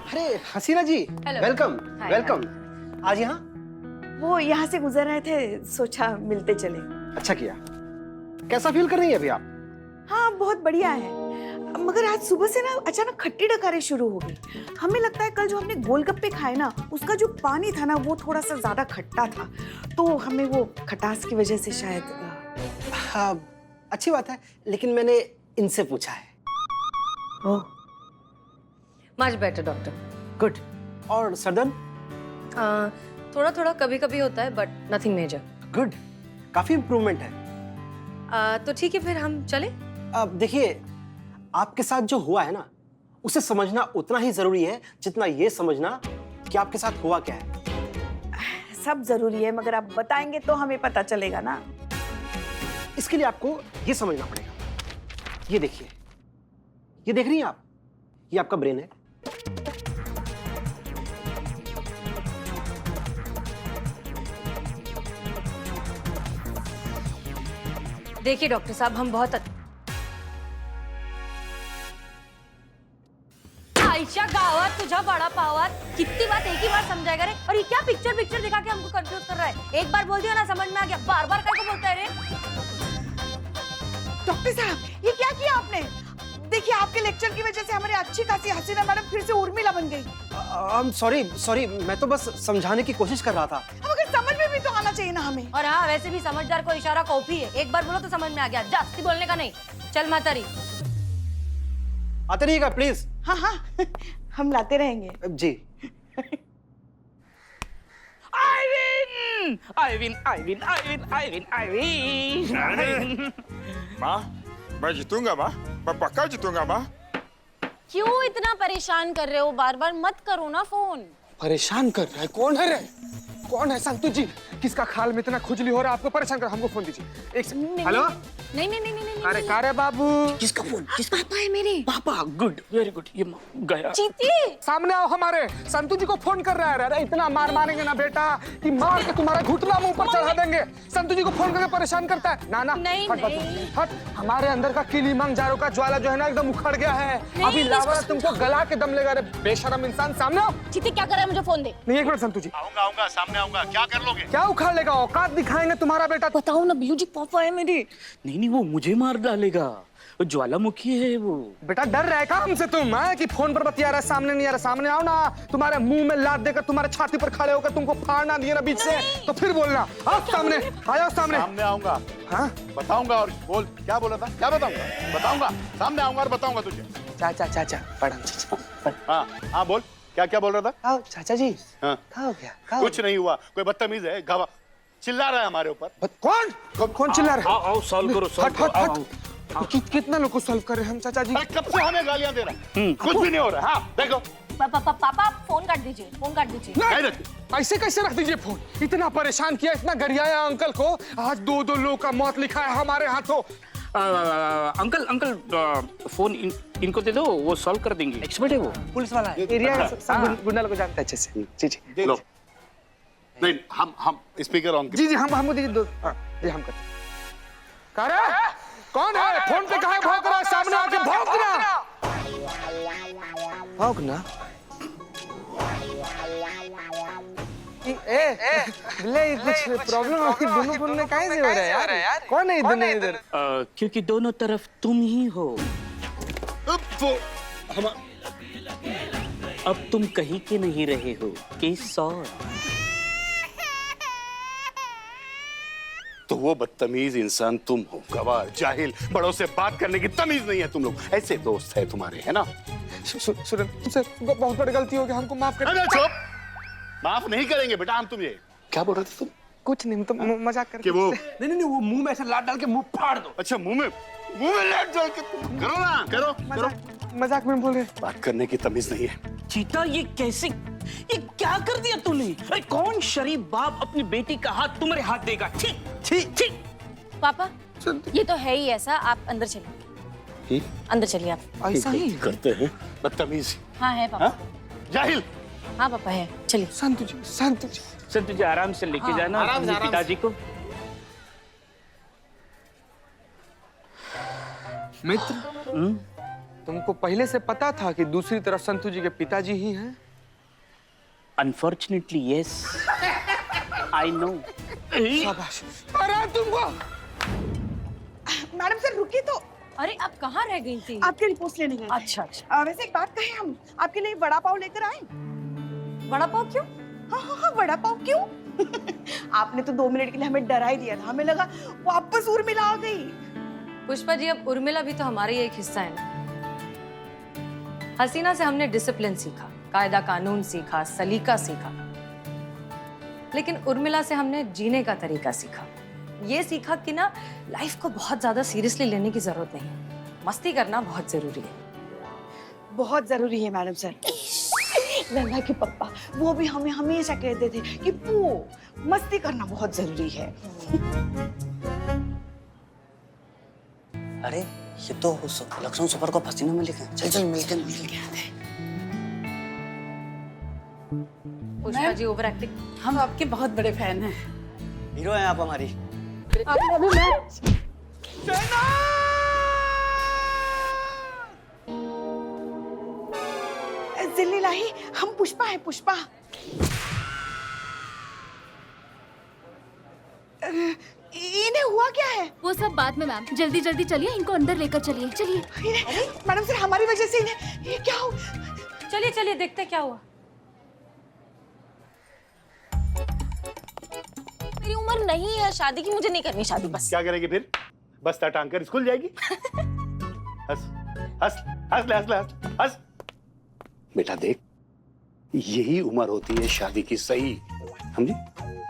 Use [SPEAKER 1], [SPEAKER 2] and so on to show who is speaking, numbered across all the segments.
[SPEAKER 1] अरे हसीना जी,
[SPEAKER 2] Hello.
[SPEAKER 1] Welcome
[SPEAKER 2] Hi,
[SPEAKER 1] welcome. आज यहाँ
[SPEAKER 3] वो यहाँ से गुजर रहे थे, सोचा मिलते चले।
[SPEAKER 1] अच्छा किया। कैसा फील कर रही हैं अभी आप?
[SPEAKER 3] हाँ बहुत बढ़िया है, मगर आज सुबह से ना अचानक खट्टी डकारें शुरू हो गई। हमें लगता है कल जो हमने गोलगप्पे खाए ना, उसका जो पानी था ना वो थोड़ा सा ज्यादा खट्टा था, तो हमें वो खटास की वजह से शायद।
[SPEAKER 1] हाँ, अच्छी बात है, लेकिन मैंने इनसे पूछा है।
[SPEAKER 3] ओह
[SPEAKER 2] मच बेटर डॉक्टर।
[SPEAKER 1] गुड। और सरदर्द?
[SPEAKER 2] थोड़ा थोड़ा कभी कभी होता है बट नथिंग मेजर।
[SPEAKER 1] गुड, काफी इम्प्रूवमेंट है।
[SPEAKER 2] तो ठीक है फिर हम चले।
[SPEAKER 1] अब देखिए, आपके साथ जो हुआ है ना, उसे समझना उतना ही जरूरी है जितना ये समझना कि आपके साथ हुआ क्या है।
[SPEAKER 3] सब जरूरी है, मगर आप बताएंगे तो हमें पता चलेगा ना।
[SPEAKER 1] इसके लिए आपको ये समझना पड़ेगा। ये देखिए, ये देख रही हैं आप? ये आपका ब्रेन है।
[SPEAKER 2] देखिए डॉक्टर साहब, हम बहुत आयशा गावात तुझा बड़ा पावात, कितनी बात एक ही बार समझाएगा रे। और ये क्या पिक्चर पिक्चर दिखा के हमको कंफ्यूज कर रहा है। एक बार बोल दिया ना समझ में आ गया, बार बार काय को बोलता है रे।
[SPEAKER 3] डॉक्टर साहब ये क्या किया आपने? देखिए आपके लेक्चर की वजह से हमारी अच्छी खासी हसीना मैडम फिर से उर्मिला बन गई।
[SPEAKER 1] सॉरी, मैं तो बस समझाने की कोशिश कर रहा था।
[SPEAKER 3] मगर समझ में भी तो आना चाहिए ना हमें।
[SPEAKER 2] और हाँ, वैसे भी समझदार को इशारा कॉफी है। एक बार बोलो तो समझ में आ गया, जास्ती बोलने का नहीं। चल मातारी।
[SPEAKER 1] आते रहिएगा प्लीज।
[SPEAKER 3] हाँ हाँ हम लाते रहेंगे।
[SPEAKER 1] जी।
[SPEAKER 4] आइविन। माँ, मैं जीतूंगा माँ, मैं पक्का जीतूंगा माँ।
[SPEAKER 5] क्यों इतना परेशान कर रहे हो? बार बार मत करो ना फोन।
[SPEAKER 6] परेशान कर रहा है? कौन है रे? कौन है संतु जी? किसका खाल में इतना खुजली हो रहा है? आपको परेशान कर, हमको फोन दीजिए। एक सेकंड। हेलो।
[SPEAKER 5] नहीं नहीं नहीं नहीं नहीं
[SPEAKER 6] अरे कारे बाबू।
[SPEAKER 7] किसका फोन? किस
[SPEAKER 5] पापा है मेरे।
[SPEAKER 7] पापा? Good, very good. ये गया।
[SPEAKER 5] जीती।
[SPEAKER 6] सामने आओ, हमारे संतु जी को फोन कर रहा है। अरे इतना मार मारेंगे ना बेटा कि मार के तुम्हारा घुटना मुंह पर चढ़ा देंगे। संतु जी को फोन करके परेशान करता है। ना ना
[SPEAKER 5] नहीं,
[SPEAKER 6] हट,
[SPEAKER 5] नहीं।
[SPEAKER 6] हट। हमारे अंदर का किलीमंग जारो का ज्वाला जो है ना एकदम उखड़ गया है। अभी लावा तुमको गला के दम लेगा। रे बेशरम इंसान, सामने आओ।
[SPEAKER 5] जीती क्या कर रहा है? मुझे फोन दे।
[SPEAKER 6] नहीं, एक मिनट संतु जी।
[SPEAKER 4] आऊंगा, सामने आऊंगा। क्या कर लोगे?
[SPEAKER 6] क्या उखाड़ लेगा? औकात दिखाएंगे तुम्हारा बेटा।
[SPEAKER 5] बताओ ना बिल्लू जी, पापा है मेरे।
[SPEAKER 7] नहीं, वो मुझे मार डालेगा। वो ज्वालामुखी है वो।
[SPEAKER 6] बेटा डर रहा है का हमसे तुम? है कि फोन पर बतिया रहा है, सामने नहीं आ रहा? सामने आओ ना, तुम्हारे मुंह में लात देकर तुम्हारे छाती पर खड़े होकर तुमको फाड़ना दिए ना बीच से, तो फिर बोलना। आओ सामने, आ जाओ सामने।
[SPEAKER 4] सामने आऊंगा।
[SPEAKER 6] हाँ
[SPEAKER 4] बताऊंगा। और बोल, क्या बोला था? क्या बताऊंगा? बताऊंगा, सामने आऊंगा और बताऊंगा तुझे।
[SPEAKER 6] चाचा प्रणाम चाचा।
[SPEAKER 4] हाँ हाँ, बोल, क्या क्या बोल रहा था?
[SPEAKER 6] आओ चाचा जी।
[SPEAKER 4] हाँ,
[SPEAKER 6] क्या हो गया?
[SPEAKER 4] कुछ नहीं हुआ। कोई बदतमीज है, घावा चिल्ला रहा है हमारे ऊपर।
[SPEAKER 6] कौन चिल्ला रहा है?
[SPEAKER 7] आओ सॉल्व करो,
[SPEAKER 6] हट हट हट। कितना लोग को सॉल्व कर रहे हैं हम चाचा जी?
[SPEAKER 4] अरे कब से हमें गालियां दे रहा है? कुछ भी नहीं हो रहा। हाँ देखो।
[SPEAKER 5] पापा फोन काट दीजिए, फोन काट दीजिए।
[SPEAKER 4] नहीं रखी।
[SPEAKER 6] ऐसे कैसे रख दीजिए फोन? इतना परेशान किया, इतना गरियाया अंकल को। आज दो लोगों का मौत लिखा है हमारे हाथों।
[SPEAKER 7] अंकल फोन इनको दे दो, वो सॉल्व कर देंगे। एक्सपर्ट है वो,
[SPEAKER 6] पुलिस वाला है, एरिया सब गुंडा लोग को जानता है अच्छे से। जी
[SPEAKER 4] लो। नहीं, हम स्पीकर ऑन।
[SPEAKER 6] जी हमको दीजिए दो। जी हम करते। कौन है? फोन पे कहाँ भौंक रहा है? सामने आके भौंकना। भौंकना? बिल्ले कुछ प्रॉब्लम है? दोनों फोन में काहे से हो रहा है यार? कौन है इधर इधर?
[SPEAKER 7] क्योंकि दोनों तरफ तुम ही हो। अब तुम कहीं के नहीं रहे हो कि 100।
[SPEAKER 4] तो वो बदतमीज इंसान तुम हो, गवार, जाहिल, बड़ों से बात करने की तमीज नहीं है तुम लोग। ऐसे दोस्त है तुम्हारे, है ना?
[SPEAKER 6] सुरन, तुमसे बहुत बड़ी गलती हो गई, हमको माफ कर।
[SPEAKER 4] अरे चुप! माफ नहीं करेंगे बेटा हम तुझे। क्या बोल रहे थे तुम?
[SPEAKER 6] कुछ नहीं, तो मजाक कर।
[SPEAKER 4] कि वो
[SPEAKER 1] नहीं, वो मुंह में ऐसे लात डाल के मुंह फाड़ दो।
[SPEAKER 4] अच्छा, मुंह में लात डाल के करो ना, करो।
[SPEAKER 6] मजाक में बोल रहे।
[SPEAKER 4] बात करने की तमीज नहीं है।
[SPEAKER 7] चीता, ये क्या कर दिया तूने? अरे कौन शरीफ बाप अपनी बेटी का हाथ तुम्हारे हाथ देगा? ठीक।
[SPEAKER 5] पापा ये तो है ही ऐसा, आप अंदर चलिए। अंदर चलिए आप।
[SPEAKER 6] ऐसा ही
[SPEAKER 4] करते हैं बदतमीज।
[SPEAKER 5] हाँ है पापा।
[SPEAKER 4] जाहिल।
[SPEAKER 5] हाँ पापा है, चलिए।
[SPEAKER 6] संतु जी
[SPEAKER 7] सर तुझे आराम से लेके जाना अपने पिताजी को।
[SPEAKER 6] मित्र तुमको पहले से पता था कि दूसरी तरफ संतू जी के पिताजी ही हैं?
[SPEAKER 7] Unfortunately yes, I know.
[SPEAKER 6] शाबाश, अरे तुमको।
[SPEAKER 3] मैडम सर रुकिए तो,
[SPEAKER 2] अरे आप कहाँ रह गई थी?
[SPEAKER 3] आपके रिपोर्ट लेने गए थे।
[SPEAKER 2] अच्छा अच्छा।
[SPEAKER 3] वैसे एक बात कहें, हम आपके लिए वड़ा पाव लेकर आए।
[SPEAKER 2] वड़ा पाव क्यों?
[SPEAKER 3] हाँ, वड़ा पाव क्यों? आपने तो 2 मिनट के लिए हमें डरा ही दिया था, हमें लगा वापस उर्मिला आ गई।
[SPEAKER 2] पुष्पा जी, अब उर्मिला भी तो हमारा ही एक हिस्सा है ना। हसीना से हमने डिसिप्लिन सीखा, कायदा कानून सीखा, सलीका सीखा, लेकिन उर्मिला से हमने जीने का तरीका सीखा। ये सीखा कि ना, लाइफ को बहुत ज्यादा सीरियसली लेने की जरूरत नहीं है, मस्ती करना बहुत जरूरी है।
[SPEAKER 3] बहुत जरूरी है मैडम सर। लल्ला के पप्पा वो भी हमें हमेशा कहते थे कि पू मस्ती करना बहुत जरूरी है।
[SPEAKER 8] अरे ये तो लक्ष्मण सुपर को हसीना में लिखा है। चल चल मिलके आते हैं।
[SPEAKER 2] Pushpa ji over acting.
[SPEAKER 9] हम आपके बहुत बड़े फैन हैं।
[SPEAKER 8] हीरो हैं आप हमारी।
[SPEAKER 3] जिल्ली लाही, हम पुष्पा है, पुष्पा। इन्हें हुआ क्या है?
[SPEAKER 5] वो सब बाद में मैम, जल्दी जल्दी चलिए, इनको अंदर लेकर चलिए। चलिए
[SPEAKER 3] मैडम सर, हमारी वजह से इन्हें ये क्या हो?
[SPEAKER 2] चलिए चलिए देखते क्या हुआ।
[SPEAKER 5] मेरी उम्र नहीं है शादी की, मुझे नहीं करनी शादी। बस
[SPEAKER 4] क्या करेगी फिर? बस्ता टांग कर स्कूल जाएगी? हंस हंस हंस ले, हंस ले, हंस। बेटा देख, यही उम्र होती है शादी की, सही समझी?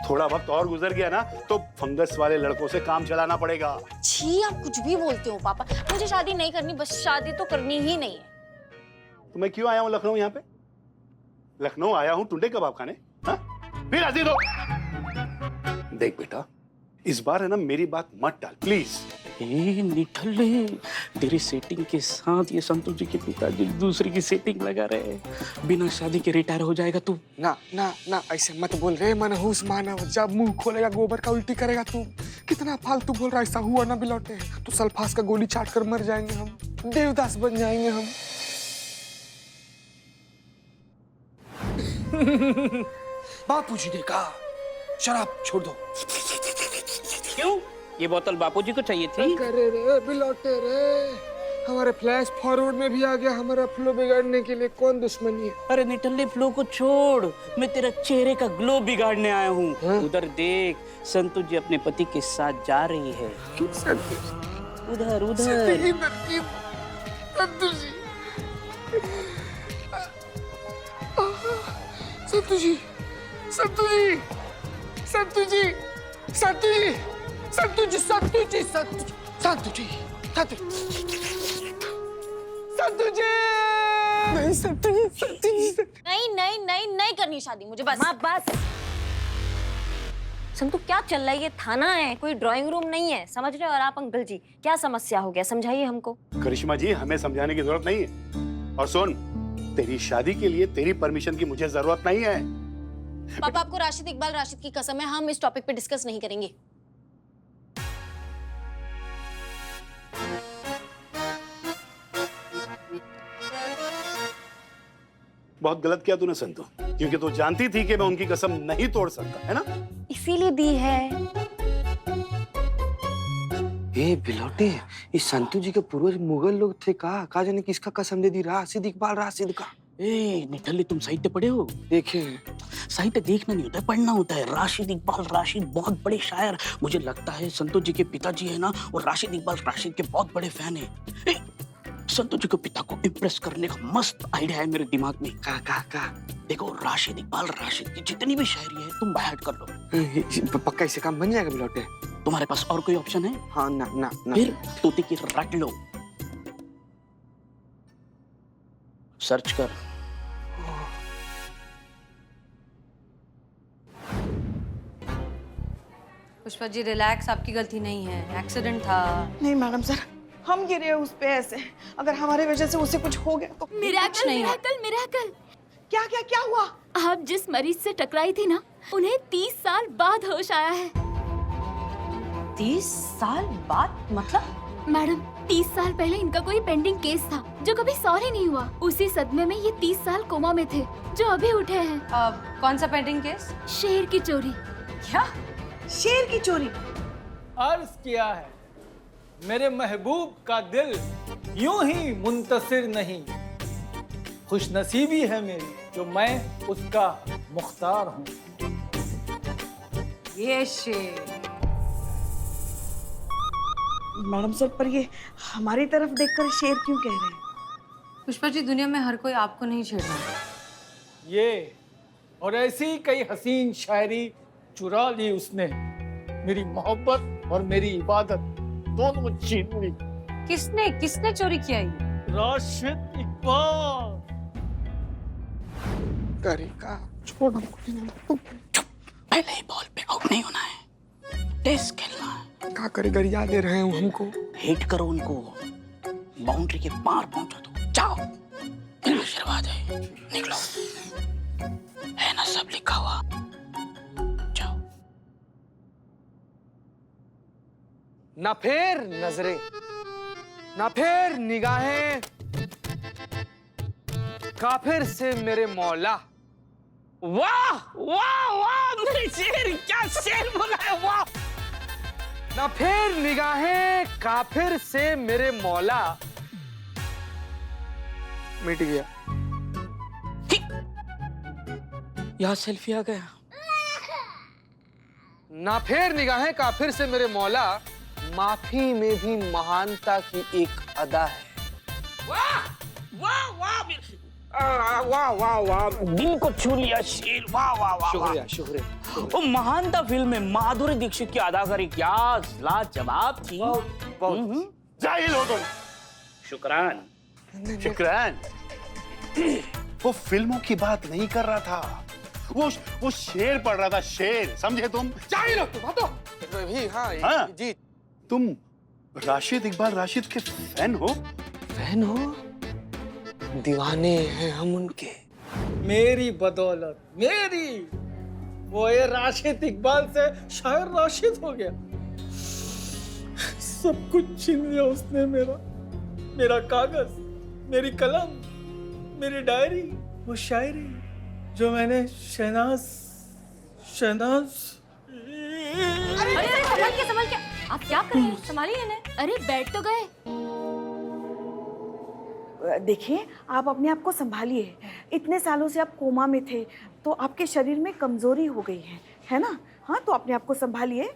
[SPEAKER 4] थोड़ा वक्त और गुजर गया ना तो फंगस वाले लड़कों से काम चलाना पड़ेगा।
[SPEAKER 5] छी, आप कुछ भी बोलते हो पापा, मुझे शादी नहीं करनी, बस शादी तो करनी ही नहीं है।
[SPEAKER 4] तो मैं क्यों आया हूँ लखनऊ? यहाँ पे लखनऊ आया हूँ टुंडे कबाब खाने। हाँ? फिर हंसी दो। देख बेटा, इस बार है ना, मेरी बात मत टाल प्लीज।
[SPEAKER 7] निठल्ले, तेरी सेटिंग के साथ ये संतोष जी के पिताजी दूसरी की सेटिंग लगा रहे हैं। बिना शादी के रिटायर हो जाएगा तू।
[SPEAKER 6] ना ना ना, ऐसे मत बोल रे मनहूस मानव। जब मुंह खोलेगा गोबर का उल्टी करेगा तू। कितना फालतू बोल रहा है, ऐसा हुआ ना बिलौटे तो सल्फास का गोली चाट कर मर जाएंगे हम, देवदास बन जाएंगे हम। बापूजी ने कहा शराब छोड़ दो।
[SPEAKER 7] क्यों? ये बोतल बापूजी को चाहिए थी?
[SPEAKER 6] करे रे बिलौटे रे, हमारे फ्लैश फॉरवर्ड में भी आ गया हमारा फ्लो बिगाड़ने के लिए। कौन दुश्मनी है?
[SPEAKER 7] अरे निठल्ले, फ्लो को छोड़, मैं तेरा चेहरे का ग्लो बिगाड़ने आया हूँ। उधर देख, संतु जी अपने पति के साथ जा रही है। उधर उधर।
[SPEAKER 6] संतु जी, संतु जी, संतु जी, संतु जी, संतु जी, संतु जी, संतु जी, संतु जी, संतु जी, नहीं संतु जी, संतु जी।
[SPEAKER 5] नहीं नहीं नहीं नहीं करनी शादी मुझे, बस।
[SPEAKER 2] माँ बस। संतु क्या चल रहा है? ये थाना है, कोई ड्राइंग रूम नहीं है, समझ रहे हो? और आप अंकल जी, क्या समस्या हो गया, समझाइए हमको।
[SPEAKER 4] करिश्मा जी, हमें समझाने की जरूरत नहीं है। और सुन, तेरी शादी के लिए तेरी परमिशन की मुझे जरूरत नहीं है।
[SPEAKER 5] पापा, आपको राशिद इकबाल राशिद की कसम है, हम इस टॉपिक पे डिस्कस नहीं करेंगे।
[SPEAKER 4] बहुत गलत किया तूने संतु, क्योंकि तू जानती थी कि मैं उनकी कसम नहीं तोड़ सकता, है ना?
[SPEAKER 5] इसीलिए दी है।
[SPEAKER 6] ए बिलौटे, इस संतु जी के पूर्वज मुगल लोग थे का जाने किसका कसम दे दी? राशिद इकबाल राशिद का।
[SPEAKER 7] ए निठल्ले, तुम साहित्य पढ़े हो?
[SPEAKER 6] देखे।
[SPEAKER 7] साहित्य देखना नहीं होता है, पढ़ना होता है। राशिद इकबाल राशिद बहुत बड़े शायर। मुझे लगता है संतोष जी के पिताजी है ना, और राशिद इकबाल राशिद के बहुत बड़े फैन है। संतोष जी के पिता को इम्प्रेस करने का मस्त आइडिया है मेरे दिमाग में। का देखो, राशिद इकबाल राशिद की जितनी भी शायरी है तुम बायहार्ट कर लो।
[SPEAKER 6] पक्का इससे काम बन जाएगा बिलौटे?
[SPEAKER 7] तुम्हारे पास और कोई ऑप्शन है?
[SPEAKER 6] हाँ ना ना ना।
[SPEAKER 7] फिर तोते की रट लो, सर्च कर।
[SPEAKER 2] पुष्पा जी रिलैक्स, आपकी गलती नहीं है, एक्सीडेंट था।
[SPEAKER 3] नहीं मैडम सर, हम गिरे उस पे ऐसे, अगर हमारे वजह से उसे कुछ हो गया तो।
[SPEAKER 5] Miracle, miracle, miracle.
[SPEAKER 3] क्या क्या क्या हुआ?
[SPEAKER 5] आप जिस मरीज से टकराई थी ना, उन्हें 30 साल बाद होश आया है।
[SPEAKER 2] 30 साल बाद मतलब?
[SPEAKER 5] मैडम,
[SPEAKER 10] 30 साल पहले इनका कोई पेंडिंग केस था जो कभी सॉल्व ही नहीं हुआ। उसी सदमे में ये 30 साल कोमा में थे जो अभी उठे हैं।
[SPEAKER 2] कौन सा पेंडिंग केस?
[SPEAKER 10] शेर की चोरी।
[SPEAKER 2] क्या?
[SPEAKER 3] शेर की चोरी?
[SPEAKER 11] अर्ज किया है मेरे महबूब का दिल यूं ही मुंतसिर नहीं, खुशनसीबी है मेरी जो मैं उसका मुख्तार हूँ।
[SPEAKER 2] ये शेर।
[SPEAKER 3] मैडम सर, पर ये हमारी तरफ देखकर शेर क्यों कह रहे हैं?
[SPEAKER 2] पुष्पा जी, दुनिया में हर कोई आपको नहीं छेड़ना।
[SPEAKER 11] ये और ऐसी कई हसीन शायरी चुरा ली उसने, मेरी मोहब्बत और मेरी इबादत दोनों छीन ली।
[SPEAKER 2] किसने किसने चोरी किया ये?
[SPEAKER 11] राशिद इकबाल।
[SPEAKER 6] करेगा छोड़ हमको।
[SPEAKER 7] पहले ही बॉल पे आउट नहीं होना है, टेस्ट खेलना है।
[SPEAKER 6] क्या करे, गरिया दे रहे हो हमको।
[SPEAKER 7] हिट करो उनको, बाउंड्री के पार पहुंचा दो। जाओ, इतना आशीर्वाद है, निकलो। है ना सब लिखा हुआ, जाओ।
[SPEAKER 6] ना फिर नजरें, ना फिर निगाहें, काफिर से मेरे मौला।
[SPEAKER 7] वाह वाह वाह, मेरे शेर, क्या शेर बोला है, वाह।
[SPEAKER 6] ना फिर निगाहें काफिर से मेरे मौला। मिट गया।
[SPEAKER 7] यहाँ सेल्फी आ गया।
[SPEAKER 6] ना फिर निगाहें काफिर से मेरे मौला, माफी में भी महानता की एक अदा है।
[SPEAKER 7] वाह वाह वाह, वाह वाह वाह, दिल को छू लिया शेर, वाह वाह वाह।
[SPEAKER 6] शुक्रिया शुक्रिया।
[SPEAKER 7] वो महानता फिल्म में माधुरी दीक्षित की अदाकारी क्या लाजवाब थी।
[SPEAKER 4] जाहिल हो तुम। शुक्रान शुक्रान। वो फिल्मों की बात नहीं कर रहा था, वो शेर पढ़ रहा था, शेर, समझे तुम?
[SPEAKER 6] जाहिल हो तुम। तो भी हाँ जी।
[SPEAKER 4] तुम राशिद इकबाल राशिद के फैन हो?
[SPEAKER 6] फैन हो? दीवाने हैं हम उनके।
[SPEAKER 11] मेरी बदौलत, मेरी, वो ये राशिद इकबाल से शायर राशिद हो गया। सब कुछ छीन लिया उसने, मेरा कागज, मेरी कलम, मेरी डायरी, वो शायरी जो मैंने शहनाज।
[SPEAKER 5] अरे संभाल के, आप क्या कर रहे हैं? संभालिए इन्हें। अरे बैठ तो गए।
[SPEAKER 3] देखिए, आप अपने आप को संभालिए। इतने सालों से आप कोमा में थे तो आपके शरीर में कमजोरी हो गई है ना? हाँ, तो अपने आप को संभालिए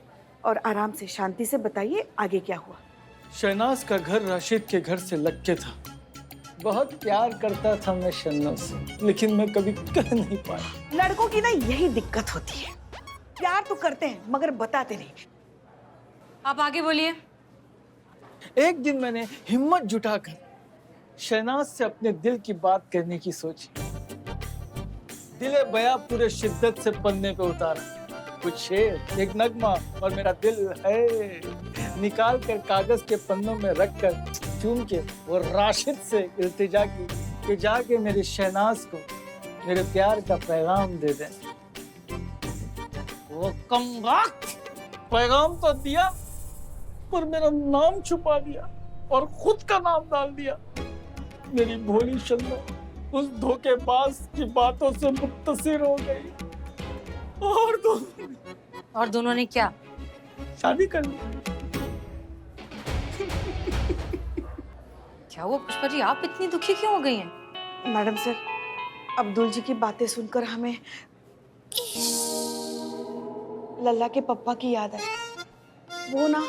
[SPEAKER 3] और आराम से शांति से बताइए आगे क्या हुआ।
[SPEAKER 11] शहनाज का घर राशिद के घर से लग के था। बहुत प्यार करता था मैं शहनाज से, लेकिन मैं कभी कह नहीं पाया।
[SPEAKER 3] लड़कों की ना यही दिक्कत होती है, प्यार तो करते हैं मगर बताते नहीं।
[SPEAKER 2] आप आगे बोलिए।
[SPEAKER 11] एक दिन मैंने हिम्मत जुटाकर शहनाज से अपने दिल की बात करने की सोची। दिले बयां पूरे शिद्दत से पन्ने पे उतारा, कुछ शेर, एक नगमा और मेरा दिल है निकाल कर कागज के पन्नों में रखकर चूम के वो राशिद से इल्तिजा की कि जाके मेरी शहनाज को मेरे प्यार का पैगाम दे दे। वो कमबख्त पैगाम तो दिया पर मेरा नाम छुपा दिया और खुद का नाम डाल दिया। मेरी भोली शन्नो उस धोखेबाज की बातों से मुत्तसिर हो गई
[SPEAKER 2] और दोनों ने क्या?
[SPEAKER 11] शादी कर ली।
[SPEAKER 2] क्या हुआ पुष्पा जी, आप इतनी दुखी क्यों हो गई हैं?
[SPEAKER 3] मैडम सर, अब्दुल जी की बातें सुनकर हमें लल्ला के पप्पा की याद आई। वो ना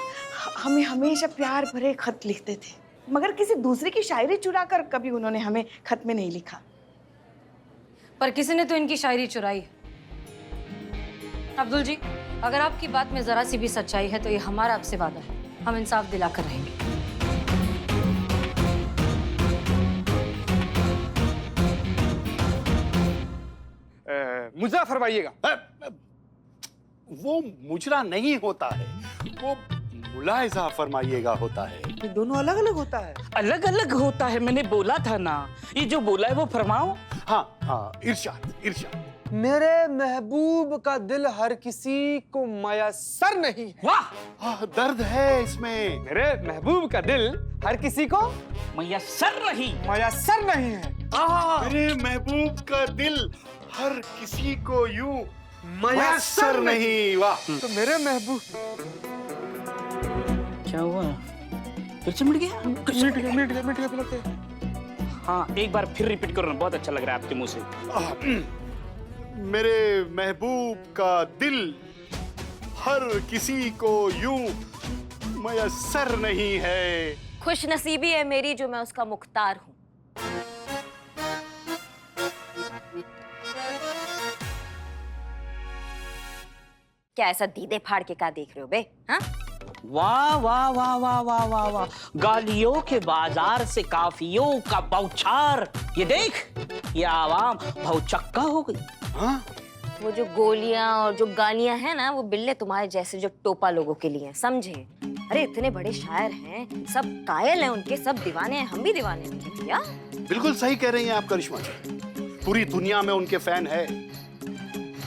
[SPEAKER 3] हमें हमेशा प्यार भरे खत लिखते थे, मगर किसी दूसरे की शायरी चुराकर कभी उन्होंने हमें खत में नहीं लिखा।
[SPEAKER 2] पर किसी ने तो इनकी शायरी चुराई है। अब्दुल जी, अगर आपकी बात में जरा सी भी सच्चाई है तो ये हमारा आपसे वादा है, हम इंसाफ दिलाकर रहेंगे।
[SPEAKER 6] मुजरा फरमाइएगा।
[SPEAKER 4] वो मुजरा नहीं होता है, वो मुलाहिजा फरमाइएगा होता है।
[SPEAKER 6] ये दोनों अलग अलग होता है।
[SPEAKER 7] अलग अलग होता है, मैंने बोला था ना। ये जो बोला है वो फरमाओ।
[SPEAKER 4] हाँ हाँ, इरशाद इरशाद।
[SPEAKER 6] मेरे महबूब का दिल हर किसी को मयसर नहीं है।
[SPEAKER 7] वाह,
[SPEAKER 4] दर्द है इसमें।
[SPEAKER 6] मेरे महबूब का दिल हर किसी को
[SPEAKER 7] मयसर नहीं।
[SPEAKER 6] मयसर नहीं है।
[SPEAKER 4] मेरे महबूब का दिल हर किसी को यूं मयसर नहीं। वाह।
[SPEAKER 6] तो मेरे महबूब
[SPEAKER 7] क्या हुआ? फिर से मिट गया?
[SPEAKER 6] मिट गया।
[SPEAKER 7] हाँ, एक बार फिर रिपीट करो ना, बहुत अच्छा लग रहा है आपके मुंह से।
[SPEAKER 4] मेरे महबूब का दिल हर किसी को यूं मयसर नहीं है।
[SPEAKER 5] खुश नसीबी है मेरी जो मैं उसका मुख्तार हूँ। क्या ऐसा दीदे फाड़ के क्या देख रहे हो बे? हाँ?
[SPEAKER 7] वाह वाह वाह वाह वाह वाह वाह, गालियों के बाजार से काफियों का बौछार। ये देख, ये आवाम भौचक्का हो गई।
[SPEAKER 4] हाँ?
[SPEAKER 5] वो जो गोलियां और जो गालियां हैं ना, वो बिल्ले तुम्हारे जैसे जो टोपा लोगों के लिए हैं, समझे? अरे इतने बड़े शायर हैं, सब कायल हैं उनके, सब दीवाने हैं, हम भी दीवाने हैं उनके भैया।
[SPEAKER 4] बिल्कुल सही कह रही हैं आप करिश्मा जी, पूरी दुनिया में उनके फैन है।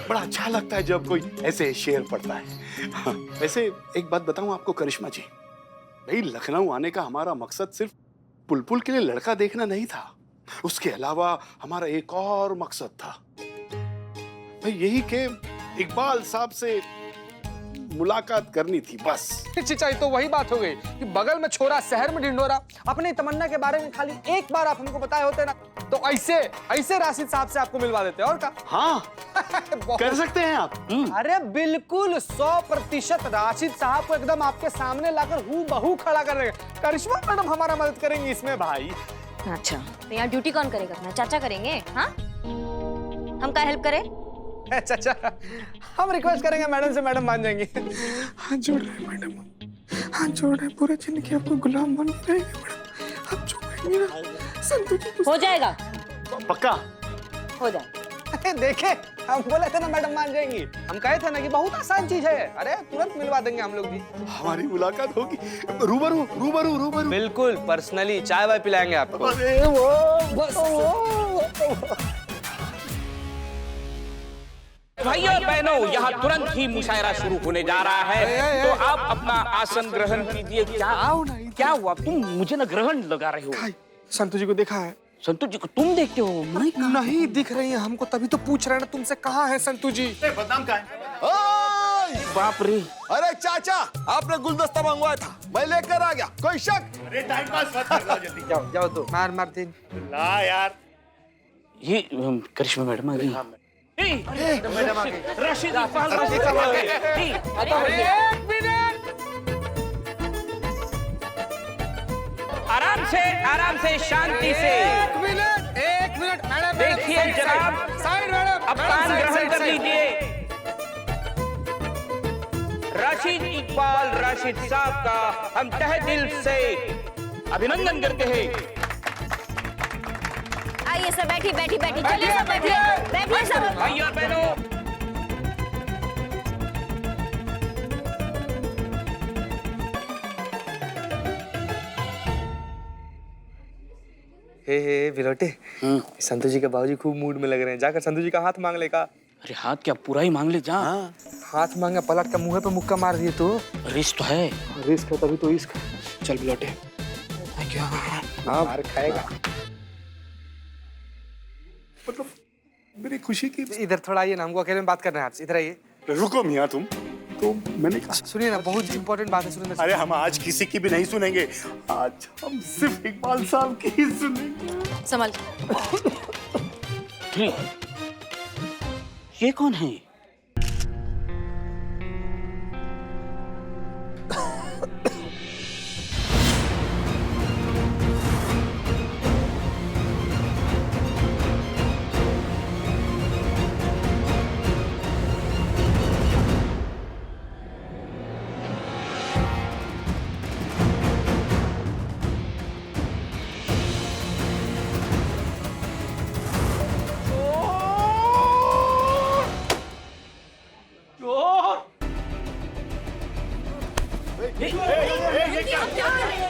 [SPEAKER 4] बड़ा अच्छा लगता है जब कोई ऐसे शेर पढ़ता है। हाँ, वैसे एक बात बताऊं आपको करिश्मा जी, भाई लखनऊ आने का हमारा मकसद सिर्फ पुलपुल के लिए लड़का देखना नहीं था, उसके अलावा हमारा एक और मकसद था भाई, यही कि इकबाल साहब से मुलाकात करनी थी बस।
[SPEAKER 6] चिचाई तो वही बात हो गई कि बगल में छोरा शहर में ढिंडोरा। अपनी तमन्ना के बारे में खाली एक बार आप हमको बताए होते ना, तो ऐसे राशिद साहब से आपको मिलवा देते। और क्या?
[SPEAKER 4] हाँ कर सकते हैं आप।
[SPEAKER 6] अरे बिल्कुल 100% राशिद साहब को एकदम आपके सामने लाकर हूबहू खड़ा कर देंगे। करिश्मा मैडम हमारा मदद करेंगी इसमें भाई।
[SPEAKER 5] अच्छा, तो यहाँ ड्यूटी कौन करेगा? अपना चाचा करेंगे? हाँ, हम क्या हेल्प करें?
[SPEAKER 6] चाचा, हम रिक्वेस्ट करेंगे मैडम से, मैडम मान जाएंगी। हाथ जोड़ रहे मैडम, हाथ जोड़ रहे, पूरा जिंदगी आपको गुलाम बन के रहेंगे मैडम। आप जोड़ेंगे ना संतु जी?
[SPEAKER 5] हो जाएगा,
[SPEAKER 4] पक्का
[SPEAKER 5] हो जाएगा।
[SPEAKER 6] देखे, हम बोले थे ना मैडम मान जाएंगी। हम कहे थे ना कि बहुत आसान चीज है। अरे तुरंत मिलवा देंगे हम लोग जी।
[SPEAKER 4] हमारी मुलाकात होगी रूबरू रूबरू रूबरू।
[SPEAKER 6] बिल्कुल पर्सनली चाय वाय पिलाएंगे आपको।
[SPEAKER 4] अरे
[SPEAKER 7] भाइयों बहनों, यहाँ तुरंत ही मुशायरा शुरू होने जा रहा है, तो आप अपना आसन ग्रहण कीजिए। क्या हुआ? तुम मुझे न ग्रहण लगा रहे हो?
[SPEAKER 6] संतु जी को देखा है?
[SPEAKER 7] संतु जी को तुम देखते हो?
[SPEAKER 6] नहीं दिख रही है हमको, तभी तो पूछ रहे हैं ना तुमसे, कहाँ है संतु जी?
[SPEAKER 4] बदनाम कहाँ है?
[SPEAKER 7] बाप रे!
[SPEAKER 12] अरे चाचा, आपने गुलदस्ता मंगवाया था, मैं लेकर आ गया। कोई शक?
[SPEAKER 4] अरे टाइम पास मत कर, जाओ जल्दी।
[SPEAKER 6] जाओ तो मार दे।
[SPEAKER 4] ला यार,
[SPEAKER 7] ये करिश्मा मैडम आ गई।
[SPEAKER 6] मैडम आ गई।
[SPEAKER 7] राशिद इकबाल साहब आ गए।
[SPEAKER 6] एक मिनट,
[SPEAKER 7] आराम से शांति से।
[SPEAKER 6] एक मिनट मैडम।
[SPEAKER 7] देखिए जनाब,
[SPEAKER 6] साइड मैडम,
[SPEAKER 7] अब पान ग्रहण कर लीजिए। राशिद इकबाल राशिद साहब का हम तहे दिल से अभिनंदन करते हैं।
[SPEAKER 5] आइए सब, बैठिए चलिए सब बैठिए सब।
[SPEAKER 7] भाइयों और बहनों,
[SPEAKER 6] हे बिलोटे, संतु जी के बाबूजी खूब मूड में लग रहे हैं। जाकर संतु जी का हाथ मांग ले का।
[SPEAKER 7] अरे हाथ क्या पूरा ही मांग ले जा।
[SPEAKER 6] हाथ मांगा, पलट का मुंह पे मुक्का मार दिए तो।
[SPEAKER 7] रिस्क तो है।
[SPEAKER 6] रिस्क है तभी तो इश्क। चल बिलोटे, मार खाएगा।
[SPEAKER 4] मतलब मेरी खुशी की।
[SPEAKER 6] इधर थोड़ा आइए ना, हमको अकेले में बात करना है आपसे। इधर आइए।
[SPEAKER 4] रुको मियाँ तुम, तो मैंने कहा
[SPEAKER 6] सुनिए ना, बहुत इंपॉर्टेंट बात है, सुनिए।
[SPEAKER 4] अरे हम आज किसी की भी नहीं सुनेंगे, आज हम सिर्फ इकबाल साहब की ही सुनेंगे।
[SPEAKER 5] संभल।
[SPEAKER 7] ये कौन है?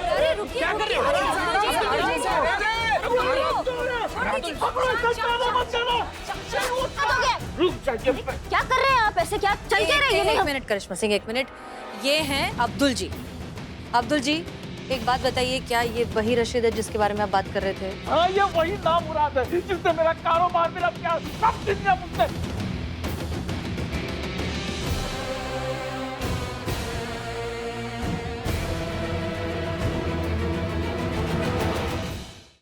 [SPEAKER 5] अरे रुकिए, क्या कर रहे हो?
[SPEAKER 11] रुक जाइए।
[SPEAKER 5] क्या कर रहे हैं आप ऐसे? क्या चल के रहे हैं?
[SPEAKER 2] एक मिनट करिश्मा सिंह, एक मिनट। ये हैं अब्दुल जी। अब्दुल जी, एक बात बताइए, क्या ये वही रशीद है जिसके बारे में आप बात कर रहे थे?
[SPEAKER 11] हाँ, ये वही नामुराद है जिसने मेरा कारोबार, मेरा प्यार सब दुनिया मुझसे